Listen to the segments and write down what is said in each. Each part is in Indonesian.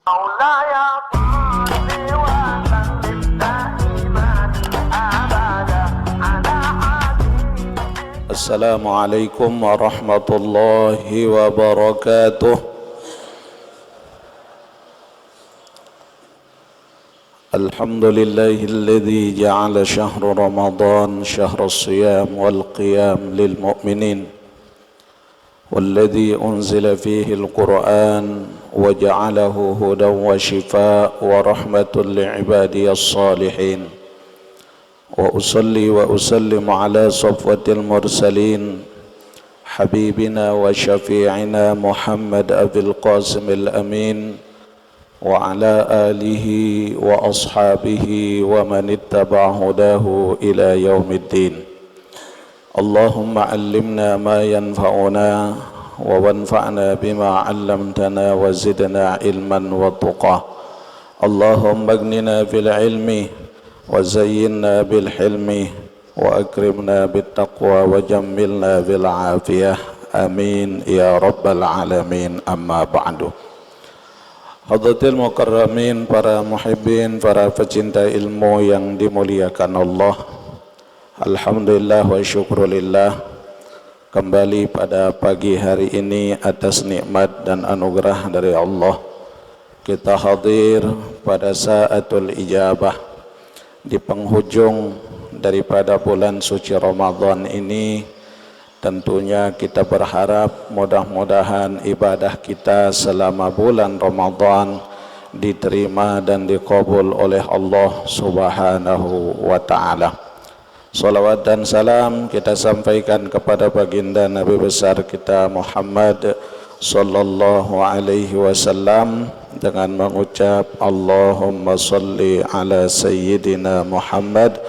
مولاي صل وسلم دائما ابدا على حبيبك. السلام عليكم ورحمة الله وبركاته. الحمد لله الذي جعل شهر رمضان شهر الصيام والقيام للمؤمنين، والذي أنزل فيه القرآن وجعله هدى وشفاء ورحمة لعبادي الصالحين. وأصلي وأسلم على صفوة المرسلين حبيبنا وشفيعنا محمد أبي القاسم الأمين، وعلى آله وأصحابه ومن اتبع هداه إلى يوم الدين. اللهم علمنا ما ينفعنا وانفعنا بما علمتنا وزدنا علما وتقى. اللهم اغننا بالعلم وزينا بالحلم وأكرمنا بالتقوى وجملنا بالعافية، آمين يا رب العالمين. أما بعد. Hadratil mukarramin, para muhibbin, para pecinta ilmu yang dimuliakan Allah, alhamdulillah wa syukrulillah, kembali pada pagi hari ini atas nikmat dan anugerah dari Allah kita hadir pada saatul ijabah di penghujung daripada bulan suci Ramadan ini. Tentunya kita berharap mudah-mudahan ibadah kita selama bulan Ramadan diterima dan dikabul oleh Allah Subhanahu wa ta'ala. Salawat dan salam kita sampaikan kepada baginda Nabi besar kita Muhammad sallallahu alaihi wasallam dengan mengucap Allahumma salli ala sayyidina Muhammad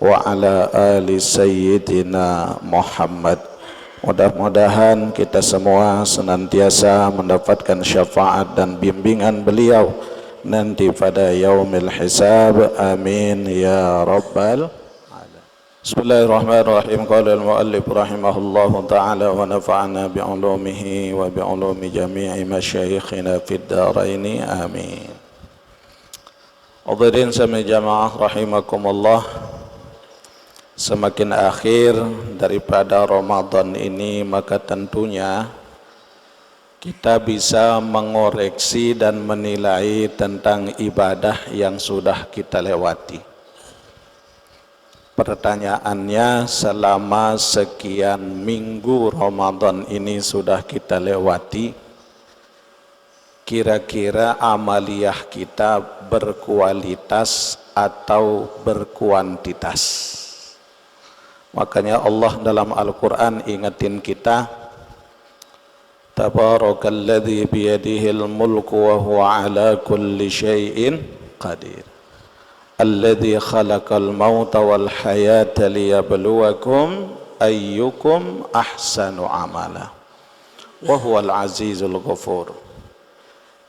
wa ala ali sayyidina Muhammad. Mudah-mudahan kita semua senantiasa mendapatkan syafaat dan bimbingan beliau nanti pada yaumil hisab. Amin ya rabbal alamin. Bismillahirrahmanirrahim. Qala al-muallif rahimahullahu ta'ala wa nafa'ana bi'ulumihi wa bi'ulumi jami'i masyayikhina fid dharaini. Amin. Hadirin sami jamaah rahimakumullah. Semakin akhir daripada Ramadan ini, maka tentunya kita bisa mengoreksi dan menilai tentang ibadah yang sudah kita lewati. Pertanyaannya, selama sekian minggu Ramadan ini sudah kita lewati, kira-kira amaliyah kita berkualitas atau berkuantitas? Makanya Allah dalam Al-Quran ingetin kita, Tabarakalladzi biyadihil mulku wa huwa ala kulli syai'in qadir, alladzi khalaqal mauta wal hayata liyabluwakum ayyukum ahsanu amala wa huwal azizul ghafur.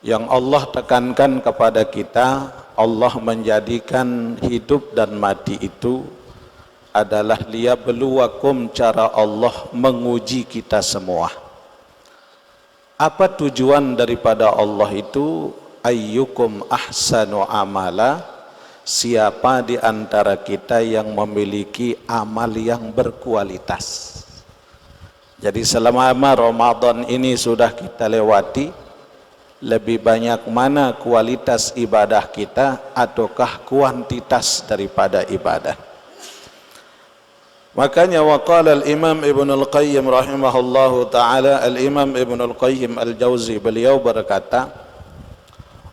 Yang Allah tekankan kepada kita, Allah menjadikan hidup dan mati itu adalah liyabluwakum, cara Allah menguji kita semua. Apa tujuan daripada Allah itu? Ayyukum ahsanu amala, siapa di antara kita yang memiliki amal yang berkualitas. Jadi selama Ramadan ini sudah kita lewati, lebih banyak mana kualitas ibadah kita ataukah kuantitas daripada ibadah? Makanya waqala al-Imam Ibn al-Qayyim rahimahullahu ta'ala, al-Imam Ibn al-Qayyim al-Jauzi, beliau berkata,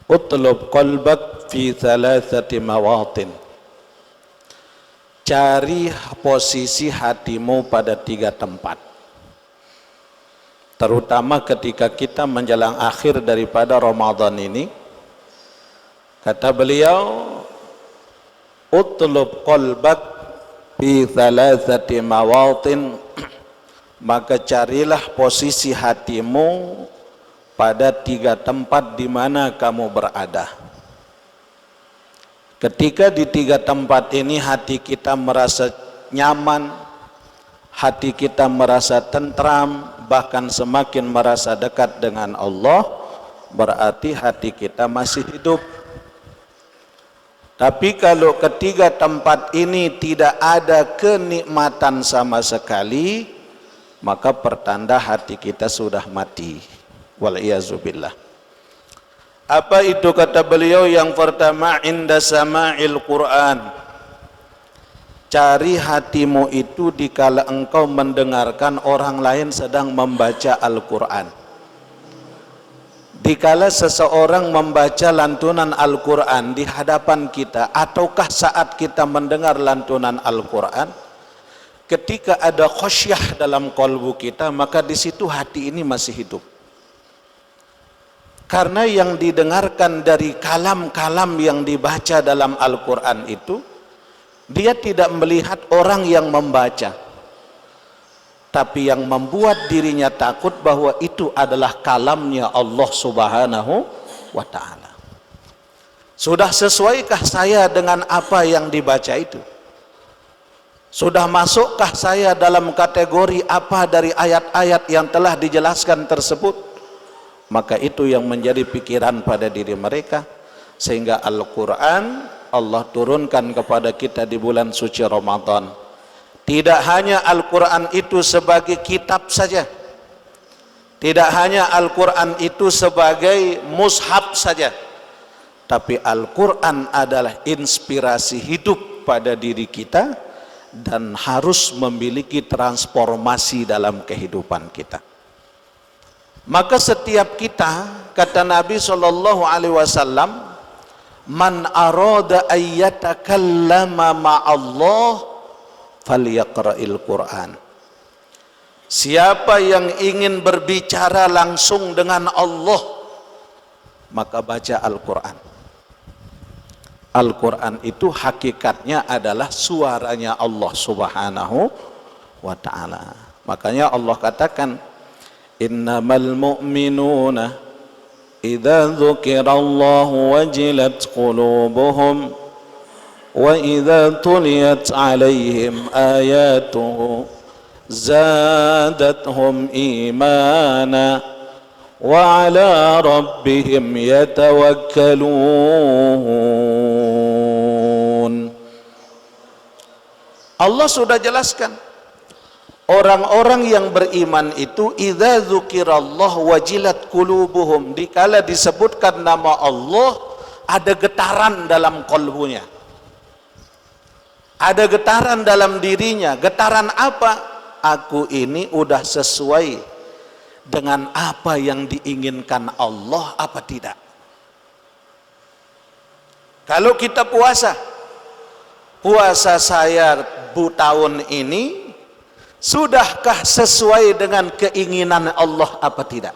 utlub qalbak fi thalathati mawatin, cari posisi hatimu pada 3 tempat. Terutama ketika kita menjelang akhir daripada Ramadan ini, kata beliau, utlub qalbak fi thalathati mawatin, maka carilah posisi hatimu pada 3 tempat di mana kamu berada. Ketika di 3 tempat ini hati kita merasa nyaman, hati kita merasa tentram, bahkan semakin merasa dekat dengan Allah, berarti hati kita masih hidup. Tapi kalau ketiga tempat ini tidak ada kenikmatan sama sekali, maka pertanda hati kita sudah mati. Wal-iyazubillah. Apa itu kata beliau? Yang pertama, inda sama'il Quran. Cari hatimu itu dikala engkau mendengarkan orang lain sedang membaca Al-Quran. Dikala seseorang membaca lantunan Al-Quran di hadapan kita, ataukah saat kita mendengar lantunan Al-Quran, ketika ada khasyah dalam kalbu kita, maka di situ hati ini masih hidup. Karena yang didengarkan dari kalam-kalam yang dibaca dalam Al-Quran itu, dia tidak melihat orang yang membaca, tapi yang membuat dirinya takut bahwa itu adalah kalamnya Allah Subhanahu wa ta'ala. Sudah sesuaikah saya dengan apa yang dibaca itu? Sudah masukkah saya dalam kategori apa dari ayat-ayat yang telah dijelaskan tersebut? Maka itu yang menjadi pikiran pada diri mereka, sehingga Al-Quran Allah turunkan kepada kita di bulan suci Ramadan. Tidak hanya Al-Quran itu sebagai kitab saja, tidak hanya Al-Quran itu sebagai mushaf saja, tapi Al-Quran adalah inspirasi hidup pada diri kita dan harus memiliki transformasi dalam kehidupan kita. Maka setiap kita, kata Nabi SAW, man arada ayyatakallama ma'allah falyaqra'il Qur'an. Siapa yang ingin berbicara langsung dengan Allah, maka baca Al-Quran. Al-Quran itu hakikatnya adalah suaranya Allah Subhanahu wa ta'ala. Makanya Allah katakan, innamal mu'minuna idza dzukirallahu wajilat qulubuhum wa idza tuliyat alaihim ayatuhu zadatuhum imana wa ala rabbihim yatawakkalun. Allah sudah jelaskan, orang-orang yang beriman itu idza dzukirallah wajilat qulubuhum, dikala disebutkan nama Allah ada getaran dalam kalbunya, ada getaran dalam dirinya. Getaran apa? Aku ini udah sesuai dengan apa yang diinginkan Allah apa tidak? Kalau kita puasa saya tahun ini sudahkah sesuai dengan keinginan Allah apa tidak?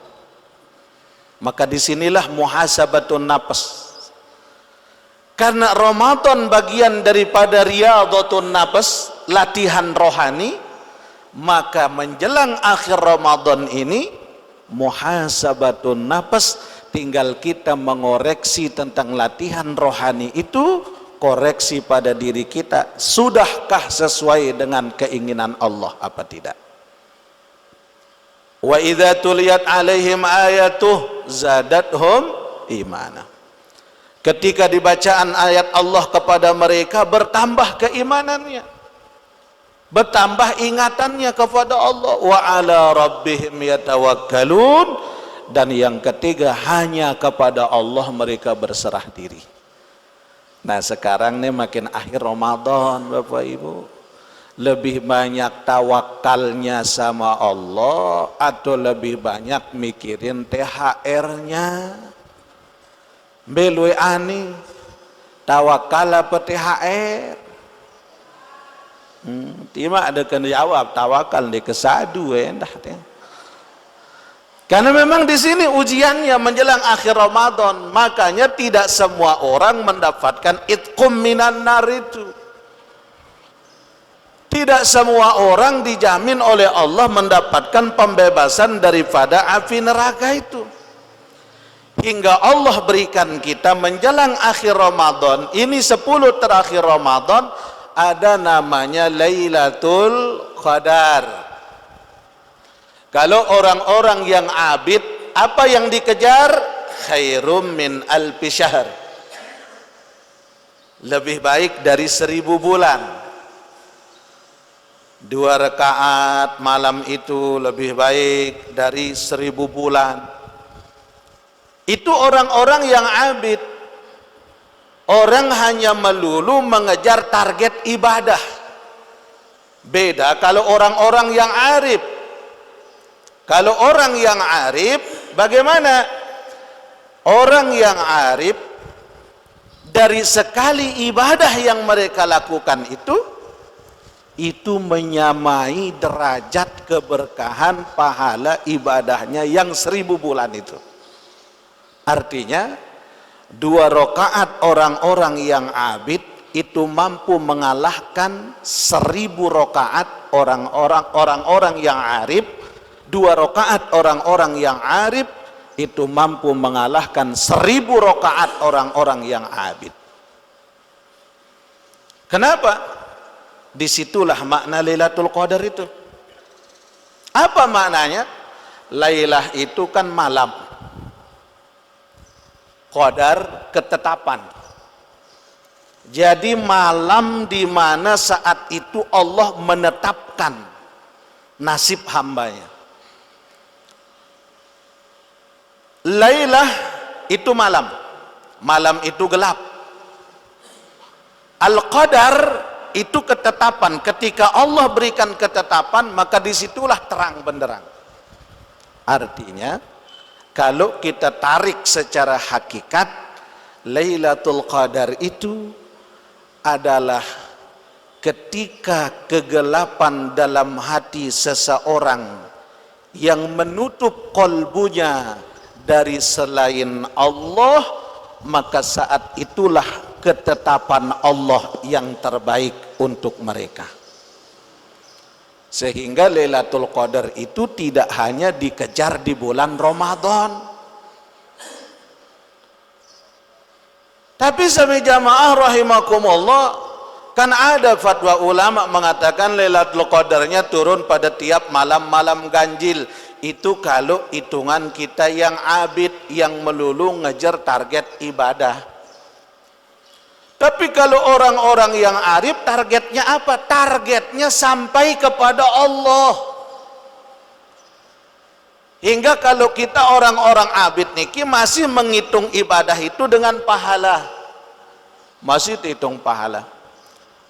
Maka disinilah muhasabatun nafs. Karena Ramadan bagian daripada riyadhatun nafs, latihan rohani, maka menjelang akhir Ramadan ini muhasabatun nafs, tinggal kita mengoreksi tentang latihan rohani itu, koreksi pada diri kita, sudahkah sesuai dengan keinginan Allah apa tidak? Wa idza tuliyat alaihim ayatuh zadatuhum imana. Ketika dibacaan ayat Allah kepada mereka, bertambah keimanannya, bertambah ingatannya kepada Allah. Wa ala rabbihim yatawakkalun. Dan yang ketiga, hanya kepada Allah mereka berserah diri. Nah sekarang nih makin akhir Ramadan, Bapak Ibu, lebih banyak tawakalnya sama Allah atau lebih banyak mikirin THR-nya? Belui ani tawakal apa THR? Tima ada kena jawab tawakal di kesadu endah teh. Karena memang di sini ujiannya menjelang akhir Ramadan, makanya tidak semua orang mendapatkan itqum minan nar itu. Tidak semua orang dijamin oleh Allah mendapatkan pembebasan daripada api neraka itu. Hingga Allah berikan kita menjelang akhir Ramadan, ini 10 terakhir Ramadan, ada namanya Lailatul Qadar. Kalau orang-orang yang abid, apa yang dikejar? khairum min alfi syahr. Lebih baik dari 1000 bulan. 2 rakaat malam itu lebih baik dari 1000 bulan. Itu orang-orang yang abid. Orang hanya melulu mengejar target ibadah. Beda kalau orang-orang yang arif. Kalau orang yang arif, bagaimana? Orang yang arif, dari sekali ibadah yang mereka lakukan itu menyamai derajat keberkahan pahala ibadahnya yang 1000 bulan itu. Artinya 2 rakaat orang-orang yang abid itu mampu mengalahkan 1000 rakaat orang-orang yang arif. 2 rakaat orang-orang yang arif itu mampu mengalahkan 1000 rakaat orang-orang yang abid. Kenapa? Disitulah makna Lailatul Qadar itu. Apa maknanya? Lailah itu kan malam. Qadar ketetapan. Jadi malam di mana saat itu Allah menetapkan nasib hambanya. Lailah itu malam. Malam itu gelap. Al-Qadar itu ketetapan. Ketika Allah berikan ketetapan, maka disitulah terang benderang. Artinya, kalau kita tarik secara hakikat, Lailatul Qadar itu adalah ketika kegelapan dalam hati seseorang yang menutup kolbunya dari selain Allah, maka saat itulah ketetapan Allah yang terbaik untuk mereka. Sehingga Lailatul Qadar itu tidak hanya dikejar di bulan Ramadan. Tapi sami jamaah rahimakumullah, kan ada fatwa ulama mengatakan Lailatul Qadarnya turun pada tiap malam-malam ganjil. Itu kalau hitungan kita yang abid, yang melulu ngejar target ibadah. Tapi kalau orang-orang yang arif, targetnya apa? Targetnya sampai kepada Allah. Hingga kalau kita orang-orang abid niki masih menghitung ibadah itu dengan pahala. Masih dihitung pahala.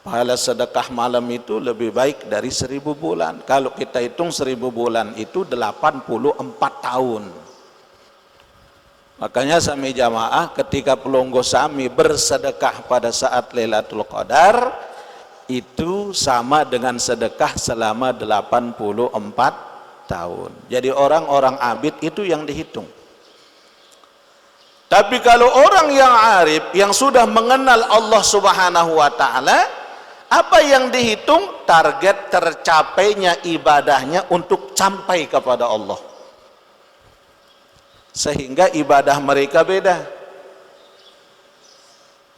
Pahala sedekah malam itu lebih baik dari 1000 bulan. Kalau kita hitung 1000 bulan itu 84 tahun. Makanya sami jamaah ketika pelonggo sami bersedekah pada saat Lailatul Qadar itu sama dengan sedekah selama 84 tahun. Jadi orang-orang abid itu yang dihitung. Tapi kalau orang yang arif, yang sudah mengenal Allah Subhanahu wa ta'ala, apa yang dihitung? Target tercapainya ibadahnya untuk sampai kepada Allah. Sehingga ibadah mereka beda.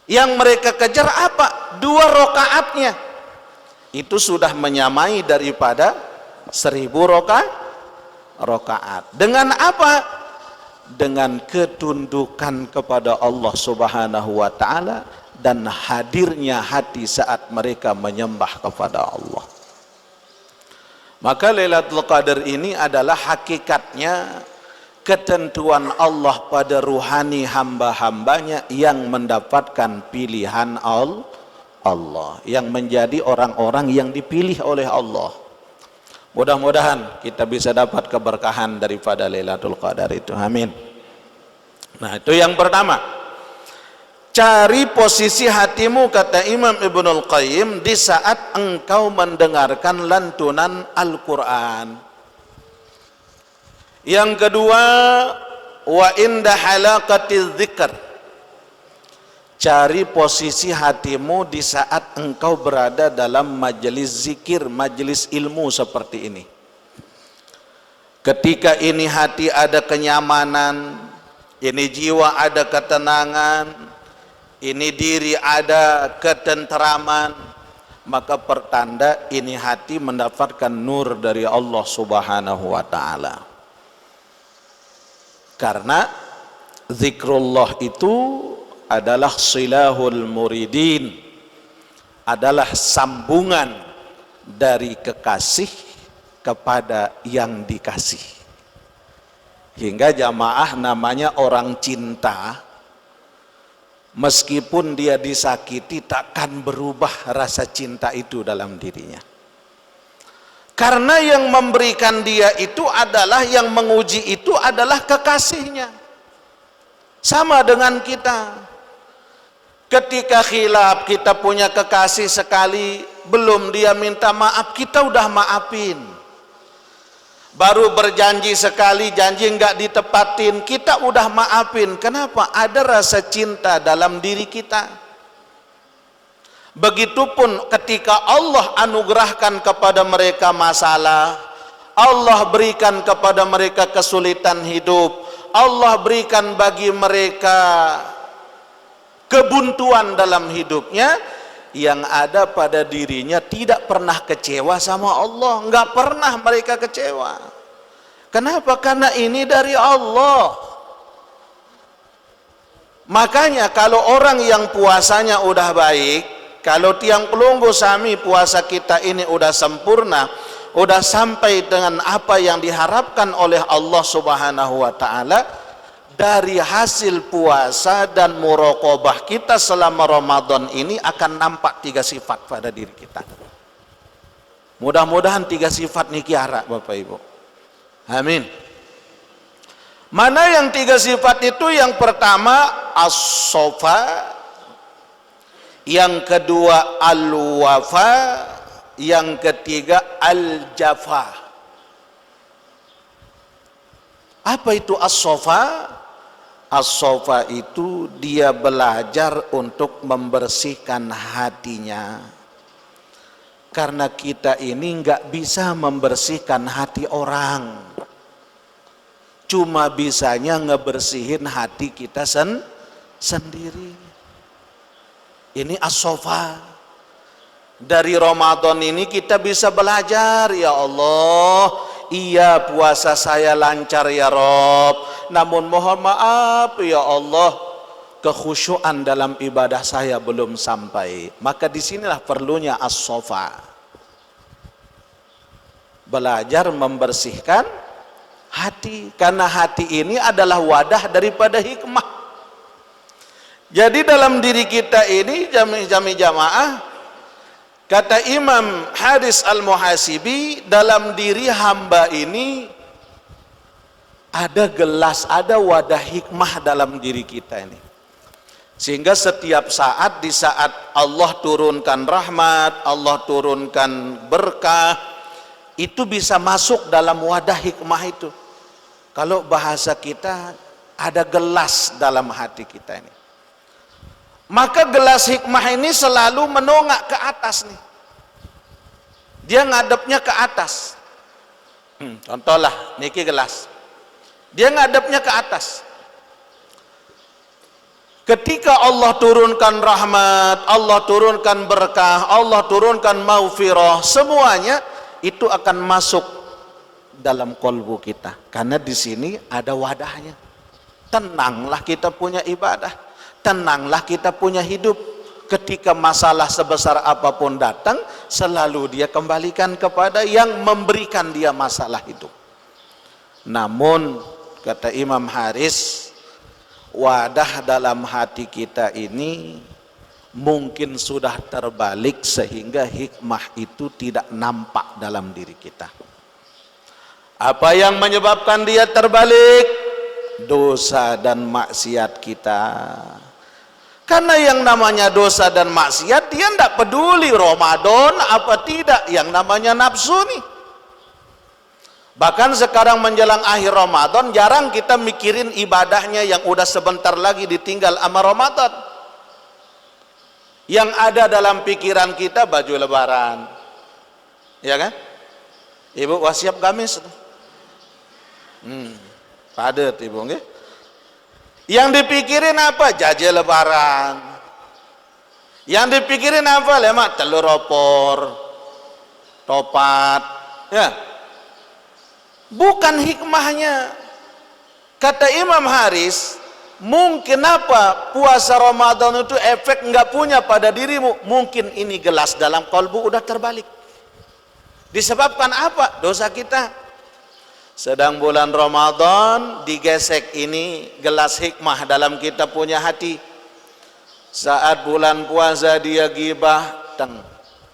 Yang mereka kejar apa? 2 rakaatnya. Itu sudah menyamai daripada 1000 rakaat. Dengan apa? Dengan ketundukan kepada Allah Subhanahu wa ta'ala dan hadirnya hati saat mereka menyembah kepada Allah. Maka Lailatul Qadar ini adalah hakikatnya ketentuan Allah pada ruhani hamba-hambanya yang mendapatkan pilihan Allah, yang menjadi orang-orang yang dipilih oleh Allah. Mudah-mudahan kita bisa dapat keberkahan daripada Lailatul Qadar itu. Amin. Nah, itu yang pertama. Cari posisi hatimu, kata Imam Ibnul Qayyim, di saat engkau mendengarkan lantunan Al-Quran. Yang kedua, wa inda halaqatiz dzikr. Cari posisi hatimu di saat engkau berada dalam majelis zikir, majelis ilmu seperti ini. Ketika ini hati ada kenyamanan, ini jiwa ada ketenangan, ini diri ada ketenteraman, maka pertanda ini hati mendapatkan nur dari Allah Subhanahu wa ta'ala. Karena Zikrullah itu adalah silahul muridin, adalah sambungan dari kekasih kepada yang dikasih. Hingga jamaah namanya orang cinta, meskipun dia disakiti takkan berubah rasa cinta itu dalam dirinya. Karena yang memberikan dia itu adalah, yang menguji itu adalah kekasihnya. Sama dengan kita, ketika khilaf, kita punya kekasih sekali, belum dia minta maaf, kita udah maafin. Baru berjanji sekali, janji enggak ditepatin, kita udah maafin. Kenapa? Ada rasa cinta dalam diri kita. Begitupun ketika Allah anugerahkan kepada mereka masalah, Allah berikan kepada mereka kesulitan hidup, Allah berikan bagi mereka kebuntuan dalam hidupnya, yang ada pada dirinya tidak pernah kecewa sama Allah, nggak pernah mereka kecewa. Kenapa? Karena ini dari Allah. Makanya kalau orang yang puasanya udah baik, kalau tiang pelunggu sami puasa kita ini udah sempurna, udah sampai dengan apa yang diharapkan oleh Allah Subhanahu wa taala, dari hasil puasa dan muraqabah kita selama Ramadan ini akan nampak 3 sifat pada diri kita. Mudah-mudahan 3 sifat ini kiara Bapak Ibu. Amin. Mana yang 3 sifat itu? Yang pertama as-sofa, yang kedua al-wafa, yang ketiga al-jafa. Apa itu as-sofa? As-sofa itu dia belajar untuk membersihkan hatinya. Karena kita ini nggak bisa membersihkan hati orang, cuma bisanya ngebersihin hati kita sendiri. Ini as-sofa. Dari Ramadan ini kita bisa belajar, ya Allah, iya puasa saya lancar ya Rob, namun mohon maaf ya Allah, kekhusyuan dalam ibadah saya belum sampai. Maka disinilah perlunya as-sofa, belajar membersihkan hati, karena hati ini adalah wadah daripada hikmah. Jadi dalam diri kita ini jamaah, kata Imam Haris Al-Muhasibi, dalam diri hamba ini ada gelas, ada wadah hikmah dalam diri kita ini. Sehingga setiap saat, di saat Allah turunkan rahmat, Allah turunkan berkah, itu bisa masuk dalam wadah hikmah itu. Kalau bahasa kita, ada gelas dalam hati kita ini. Maka gelas hikmah ini selalu menongak ke atas nih. Dia ngadepnya ke atas. Contohlah, niki gelas. Dia ngadepnya ke atas. Ketika Allah turunkan rahmat, Allah turunkan berkah, Allah turunkan maghfirah, semuanya itu akan masuk dalam kolbu kita. Karena di sini ada wadahnya. Tenanglah kita punya ibadah. Tenanglah kita punya hidup. Ketika masalah sebesar apapun datang, selalu dia kembalikan kepada yang memberikan dia masalah hidup. Namun kata Imam Haris, wadah dalam hati kita ini mungkin sudah terbalik sehingga hikmah itu tidak nampak dalam diri kita. Apa yang menyebabkan dia terbalik? Dosa dan maksiat kita. Karena yang namanya dosa dan maksiat, dia tidak peduli Ramadan apa tidak, yang namanya nafsu nih. Bahkan sekarang menjelang akhir Ramadan, jarang kita mikirin ibadahnya yang udah sebentar lagi ditinggal sama Ramadan. Yang ada dalam pikiran kita baju lebaran, ya kan? Ibu wasiap gamis, padet ibu nggih. Yang dipikirin apa? Jajah lebaran. Yang dipikirin apa? Lemak telur opor, topat, ya. Bukan hikmahnya. Kata Imam Haris, Mungkin apa? Puasa Ramadan itu efek nggak punya pada dirimu. Mungkin ini gelas dalam kalbu udah terbalik. Disebabkan apa? Dosa kita. Sedang bulan Ramadan digesek ini gelas hikmah dalam kita punya hati. Saat bulan puasa dia gibah,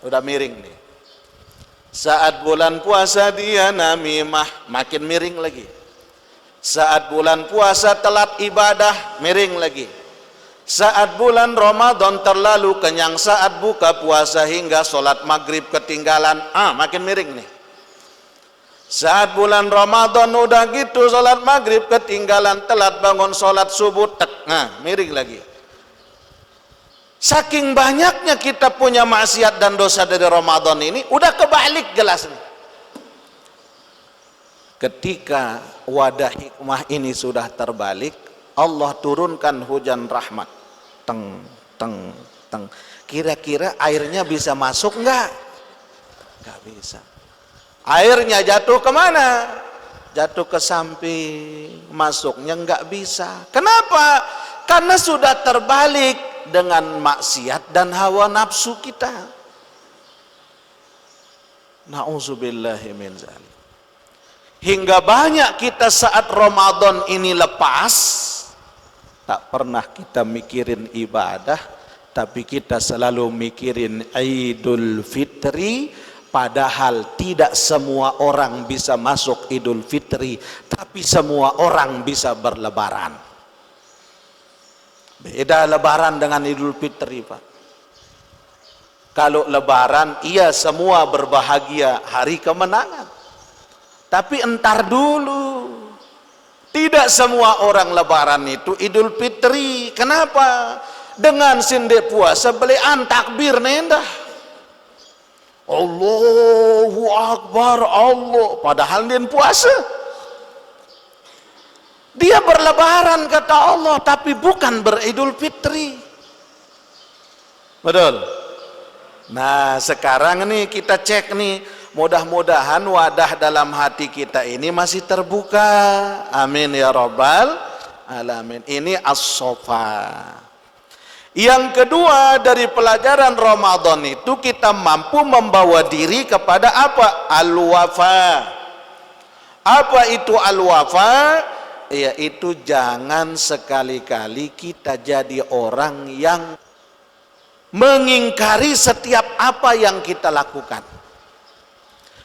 udah miring nih. Saat bulan puasa dia namimah, makin miring lagi. Saat bulan puasa telat ibadah, miring lagi. Saat bulan Ramadan terlalu kenyang saat buka puasa hingga sholat maghrib ketinggalan, makin miring nih. Saat bulan Ramadan udah gitu sholat maghrib ketinggalan, telat bangun sholat subuh, miring lagi. Saking banyaknya kita punya maksiat dan dosa dari Ramadan ini, udah kebalik gelasnya. Ketika wadah hikmah ini sudah terbalik, Allah turunkan hujan rahmat. Kira-kira airnya bisa masuk enggak? Enggak bisa. Airnya jatuh kemana? Jatuh ke samping, masuknya enggak bisa. Kenapa? Karena sudah terbalik dengan maksiat dan hawa nafsu kita. Na'udzubillahi min dzalik. Hingga banyak kita saat Ramadan ini lepas, tak pernah kita mikirin ibadah, tapi kita selalu mikirin Idul Fitri, padahal tidak semua orang bisa masuk Idul Fitri, tapi semua orang bisa berlebaran. Beda lebaran dengan Idul Fitri, Pak. Kalau lebaran, iya semua berbahagia, hari kemenangan. Tapi entar dulu, tidak semua orang lebaran itu Idul Fitri. Kenapa? Dengan sinde puasa belian takbir nendah. Allahu Akbar, Allah. Padahal dia puasa. Dia berlebaran kata Allah, tapi bukan beridul fitri. Betul? Nah sekarang nih kita cek nih, mudah-mudahan wadah dalam hati kita ini masih terbuka. Amin ya rabbal alamin. Ini as-sofa. Yang kedua dari pelajaran Ramadan itu kita mampu membawa diri kepada apa? Al-wafa. Apa itu al-wafa? Yaitu jangan sekali-kali kita jadi orang yang mengingkari setiap apa yang kita lakukan.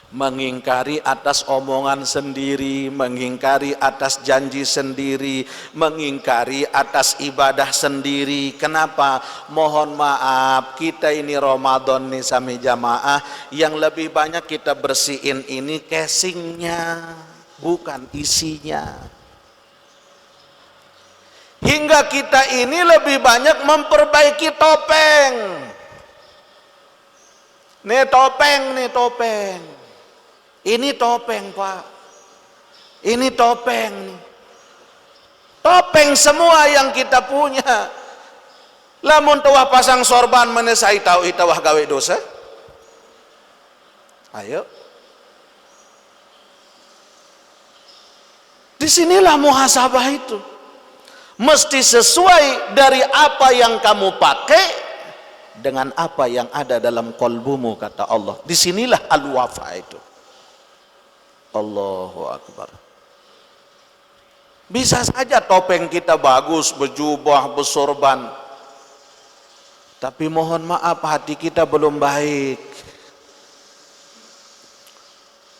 Mengingkari atas omongan sendiri, mengingkari atas janji sendiri, mengingkari atas ibadah sendiri. Kenapa? Mohon maaf, kita ini Ramadan nih sami jamaah, yang lebih banyak kita bersihin ini casingnya, bukan isinya. Hingga kita ini lebih banyak memperbaiki topeng. Nih topeng, nih topeng. Ini topeng, Pak. Ini topeng. Topeng semua yang kita punya. Lamun tuah pasang sorban menesai tahu itawah gawe dosa. Ayo. Disinilah muhasabah itu. Mesti sesuai dari apa yang kamu pakai dengan apa yang ada dalam kolbumu, kata Allah. Disinilah al-wafa itu. Allahu Akbar. Bisa saja topeng kita bagus, berjubah, bersorban, tapi mohon maaf hati kita belum baik.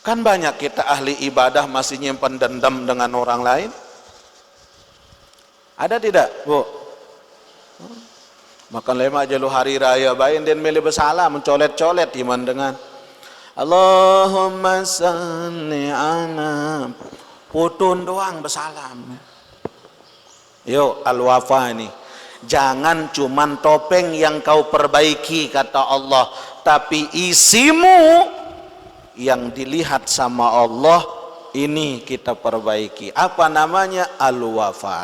Kan banyak kita ahli ibadah masih nyimpan dendam dengan orang lain. Ada tidak, Bu? Makan lemak jelu hari raya bayin dan milih bersalah mencolet-colet iman dengan Allahumma salli ala, putun doang bersalam. Yuk al-wafa ini, jangan cuman topeng yang kau perbaiki kata Allah, tapi isimu yang dilihat sama Allah ini kita perbaiki. Apa namanya? Al-wafa.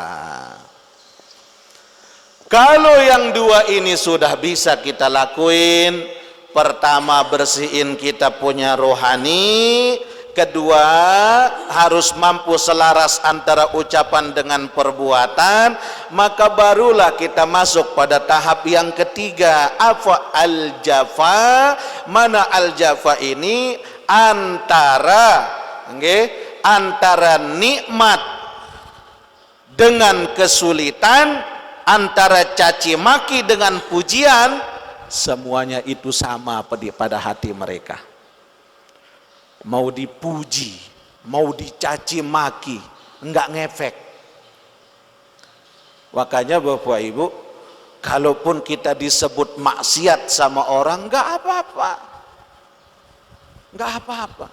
Kalau yang dua ini sudah bisa kita lakuin, pertama bersihin kita punya rohani, Kedua, harus mampu selaras antara ucapan dengan perbuatan. Maka barulah kita masuk pada tahap yang ketiga. Apa al-jafa? Mana al-jafa ini? Antara nikmat dengan kesulitan, antara caci maki dengan pujian, semuanya itu sama pada hati mereka. Mau dipuji, mau dicaci maki, enggak ngefek. Makanya Bapak Ibu, kalaupun kita disebut maksiat sama orang, enggak apa-apa. Enggak apa-apa.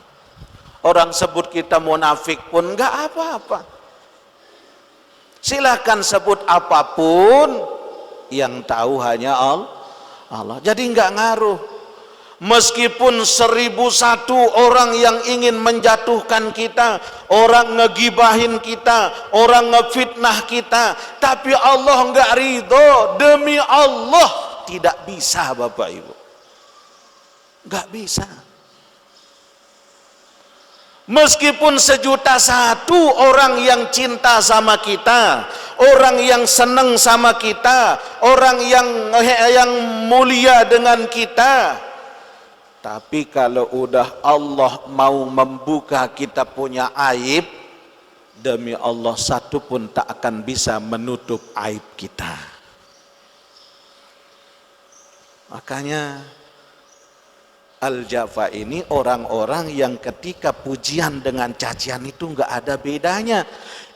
Orang sebut kita munafik pun enggak apa-apa. Silakan sebut apapun, yang tahu hanya Allah. Jadi enggak ngaruh. Meskipun 1001 orang yang ingin menjatuhkan kita, orang ngegibahin kita, orang ngefitnah kita, tapi Allah enggak ridho. Demi Allah tidak bisa Bapak Ibu, enggak bisa. Meskipun 1.000.001 orang yang cinta sama kita, orang yang senang sama kita, orang yang mulia dengan kita, tapi kalau udah Allah mau membuka kita punya aib, demi Allah satu pun tak akan bisa menutup aib kita. Makanya al-jafa ini orang-orang yang ketika pujian dengan cacian itu enggak ada bedanya.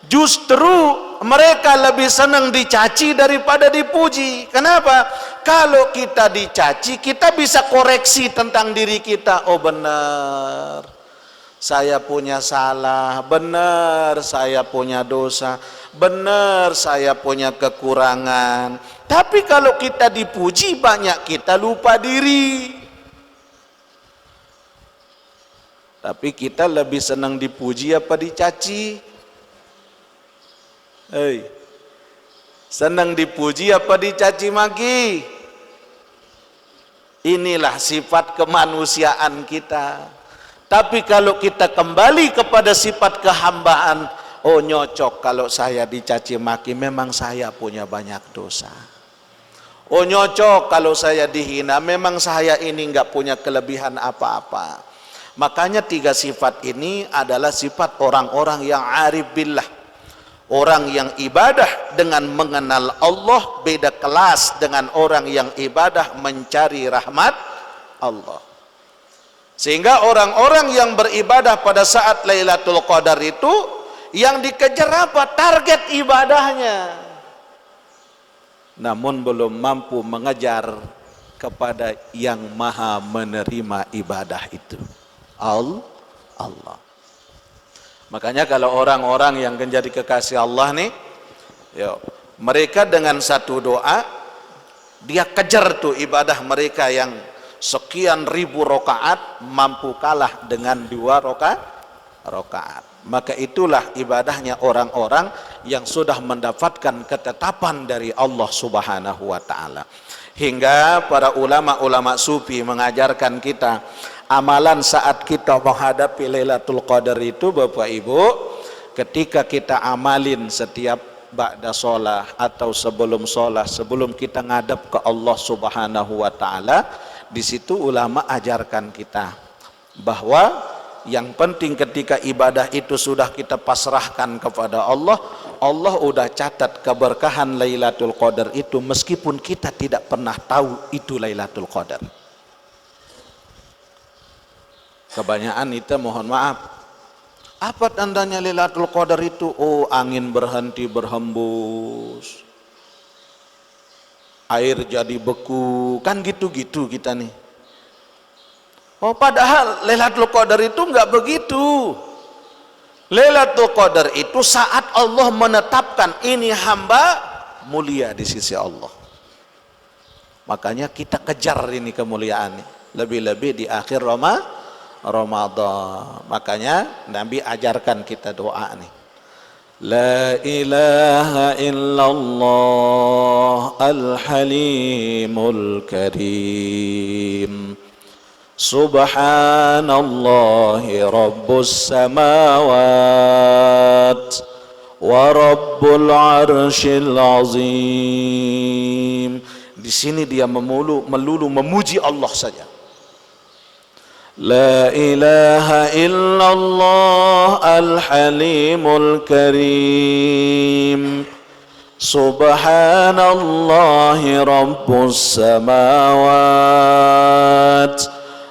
Justru mereka lebih senang dicaci daripada dipuji. Kenapa? Kalau kita dicaci, kita bisa koreksi tentang diri kita. Oh benar, saya punya salah. Benar, saya punya dosa. Benar, saya punya kekurangan. Tapi kalau kita dipuji, banyak kita lupa diri. Tapi kita lebih senang dipuji apa dicaci? Senang dipuji apa dicaci maki? Inilah sifat kemanusiaan kita. Tapi kalau kita kembali kepada sifat kehambaan, oh nyocok kalau saya dicaci maki, memang saya punya banyak dosa. Oh nyocok kalau saya dihina, memang saya ini enggak punya kelebihan apa-apa. Makanya 3 sifat ini adalah sifat orang-orang yang arif billah. Orang yang ibadah dengan mengenal Allah beda kelas dengan orang yang ibadah mencari rahmat Allah. Sehingga orang-orang yang beribadah pada saat Lailatul Qadar itu, yang dikejar apa? Target ibadahnya. Namun belum mampu mengejar kepada yang maha menerima ibadah itu, Allah. Makanya kalau orang-orang yang menjadi kekasih Allah nih, mereka dengan satu doa, dia kejar tuh ibadah mereka yang sekian ribu rakaat, mampu kalah dengan 2 rakaat. Maka itulah ibadahnya orang-orang yang sudah mendapatkan ketetapan dari Allah Subhanahu wa ta'ala. Hingga para ulama-ulama sufi mengajarkan kita, amalan saat kita menghadapi Lailatul Qadar itu Bapak Ibu, ketika kita amalin setiap ba'da sholat atau sebelum sholat, sebelum kita ngadap ke Allah Subhanahu wa ta'ala, di situ ulama ajarkan kita bahwa yang penting ketika ibadah itu sudah kita pasrahkan kepada Allah, Allah udah catat keberkahan Lailatul Qadar itu meskipun kita tidak pernah tahu itu Lailatul Qadar. Kebanyakan itu mohon maaf, apa tandanya Lailatul Qadar itu? Oh, angin berhenti berhembus, air jadi beku, kan gitu-gitu kita nih. Oh, padahal Lailatul Qadar itu enggak begitu. Lailatul Qadar itu saat Allah menetapkan ini hamba mulia di sisi Allah. Makanya kita kejar ini kemuliaan, lebih-lebih di akhir Ramadan. Makanya Nabi ajarkan kita doa nih. La ilaha illallah al-halimul karim. Subhanallahi rabbus samawat wa rabbul arsyil azim. Di sini dia melulu memuji Allah saja. La ilaha illallah al-halimul karim. Subhanallahi rabbus samawat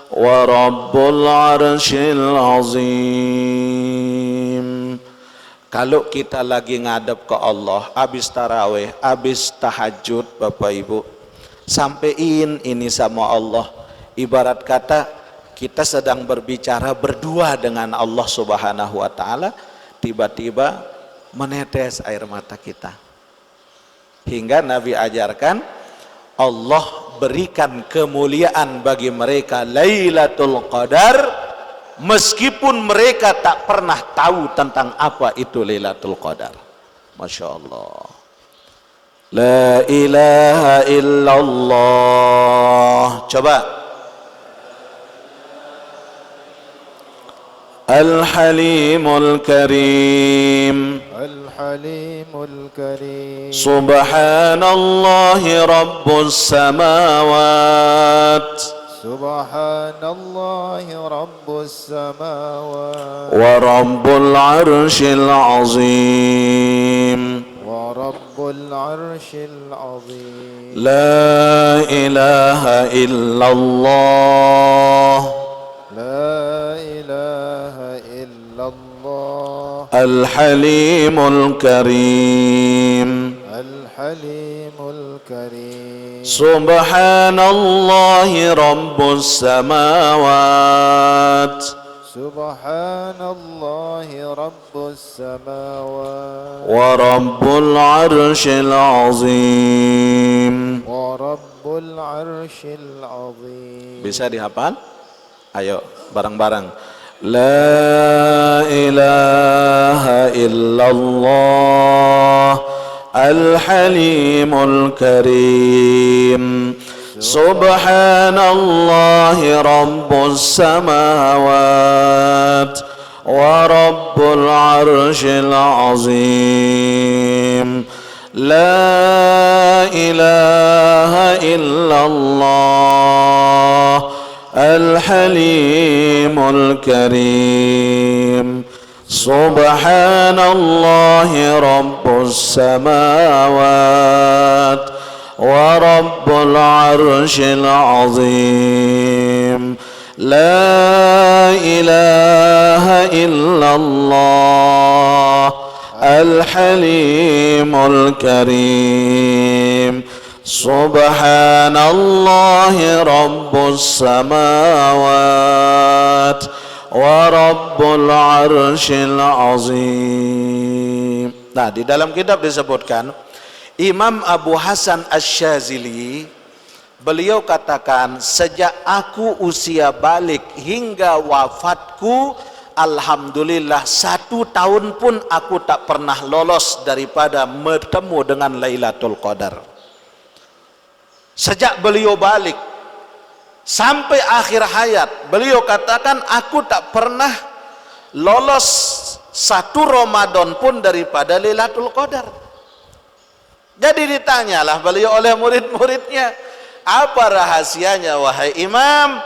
wa rabbul arsyil azim. Kalau kita lagi ngadep ke Allah, habis tarawih, habis tahajud, Bapak Ibu, sampein ini sama Allah. Ibarat kata kita sedang berbicara berdua dengan Allah Subhanahu wa taala, tiba-tiba menetes air mata kita. Hingga Nabi ajarkan, Allah berikan kemuliaan bagi mereka Lailatul Qadar, meskipun mereka tak pernah tahu tentang apa itu Lailatul Qadar. Masya Allah. La ilaha illallah. Coba. Al-Halimul Karim. Al-Halimul Karim. Subhanallahi Rabbus Samawat. Subhanallahi Rabbus Samawat. Wa Rabbul Arsyil Azim. Wa Rabbul Arsyil Azim. La ilaha illallah. La ilaha illallah. Al-Halimul Karim. Al-Halimul Karim. Subhanallahi Rabbus Samawat. Subhanallahi Rabbus Samawat. Wa Rabbul Arsyil Azim. Wa Rabbul Arsyil Azim. Bisa dihafal? Ayo bareng-barang. La ilaha illallah al-halimul karim. Subhanallahi rabbus samawat wa rabbul arsyil azim. La ilaha illallah al-halimul karim. Subhanallahi rabbus samawat wa rabbul arsyil azim. La ilaha illallah al-halimul karim. Subhanallahi rabbus samawat wa rabbul arsyil azim. Nah, di dalam kitab disebutkan Imam Abu Hasan Asy-Syadzili, beliau katakan, sejak aku usia balik hingga wafatku, alhamdulillah 1 tahun pun aku tak pernah lolos daripada bertemu dengan Lailatul Qadar. Sejak beliau balik sampai akhir hayat, beliau katakan, aku tak pernah lolos 1 Ramadan pun daripada Lailatul Qadar. Jadi ditanyalah beliau oleh murid-muridnya, apa rahasianya wahai Imam?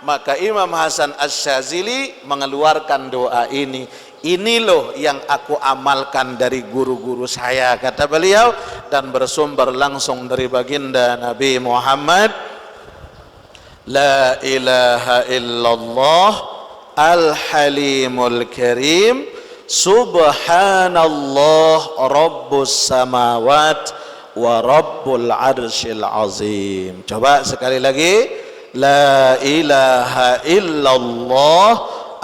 Maka Imam Hasan Asy-Syadzili mengeluarkan doa ini. Ini loh yang aku amalkan dari guru-guru saya, kata beliau, dan bersumber langsung dari baginda Nabi Muhammad. La ilaha illallah al-halimul karim. Subhanallah rabbus samawat wa rabbul arsyil azim. Coba sekali lagi. La ilaha illallah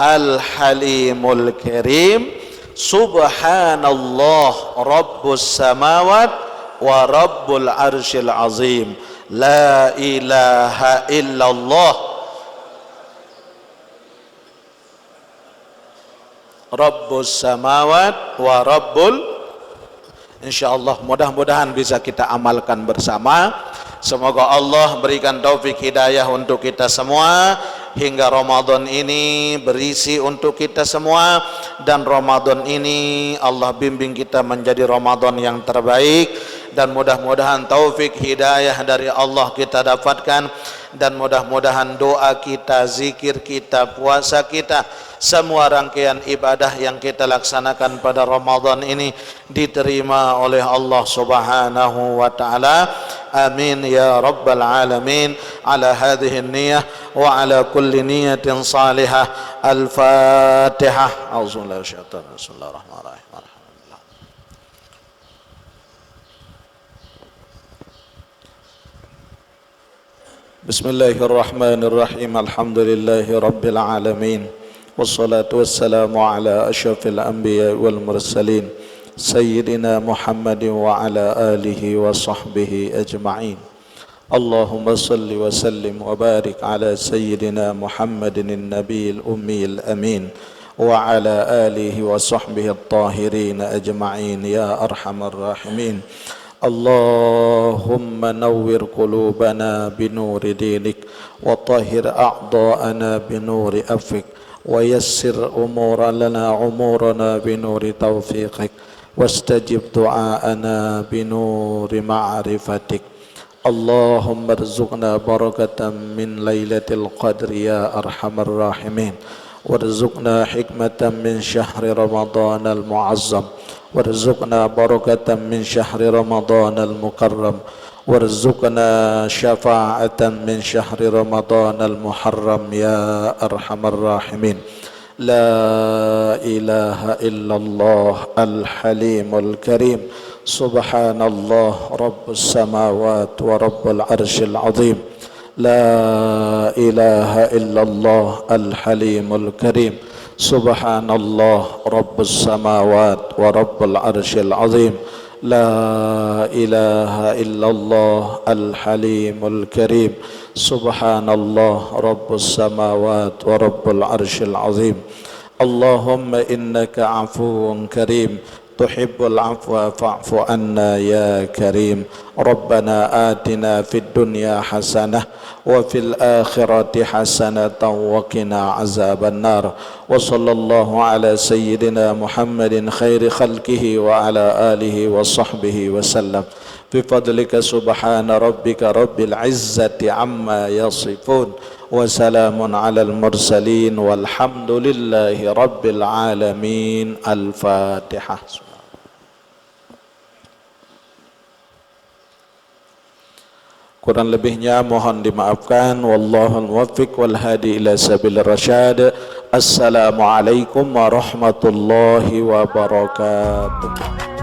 al-halimul karim. Subhanallah rabbus samawat wa rabbul arsyil azim. La ilaha illallah rabbus samawat wa rabbul. InsyaAllah mudah-mudahan bisa kita amalkan bersama. Semoga Allah berikan taufik hidayah untuk kita semua, hingga Ramadan ini berisi untuk kita semua, dan Ramadan ini Allah bimbing kita menjadi Ramadan yang terbaik, dan mudah-mudahan taufik hidayah dari Allah kita dapatkan, dan mudah-mudahan doa kita, zikir kita, puasa kita, semua rangkaian ibadah yang kita laksanakan pada Ramadan ini diterima oleh Allah Subhanahu wa taala. Amin ya rabbal alamin. Ala hadhihi niyyah wa ala kulli niyyatin salihah. Al-Fatihah. Auzubillahi minasyaitonir rajim. Bismillahirrahmanirrahim. Bismillahirrahmanirrahim. Alhamdulillahi rabbil alamin. Wassalatu wassalamu ala asyrafil anbiya wal mursalin Sayyidina Muhammadin wa ala alihi wa sahbihi ajma'in. Allahumma salli wa sallim wa barik ala Sayyidina Muhammadin nabiyil ummiyil amin wa ala alihi wa sahbihi at-tahirin ajma'in ya arhamar rahimin. Allahumma nawwir qulubana binuri dinik wa tahhir a'dha'ana binuri afik wa yassir umurana binuri taufiqik wastajib du'aana binuri ma'rifatik. Allahumma arzuqna barakatan min lailatul qadri ya arhamar rahimin, warzuqna hikmatan min syahri ramadhanal mu'azzam, warzuqna barakatan min syahri ramadhanal mukarram, warzuqna syafa'atan min syahri ramadhanal muharram ya arhamar rahimin. La ilaha illallah al-halimul karim. Subhanallah rabbus samawati wa rabbul arsyil azim. La ilaha illallah al-halimul karim. Subhanallah rabbus samawati wa rabbul arsyil azim. La ilaha illallah al-halimul karim. Subhanallah rabbus samawati wa rabbul arsyil azim. Allahumma innaka afuwun karim tuhibbul afwa fa'fu anna ya karim. Rabbana atina fid dunya hasanah wa fil akhirati hasanatan wa qina azaban nar. Wa sallallahu ala sayyidina Muhammadin khairi khalqihi wa ala alihi wa sahbihi wa sallam. Bifadlika subhana rabbika rabbil izzati amma yasifun wa salamun alal mursalin walhamdulillahi rabbil alamin. Al-Fatihah. Kurang lebihnya mohon dimaafkan. Wallahul muwaffiq wal hadi ila sabilir rasyad. Assalamualaikum warahmatullahi wabarakatuh.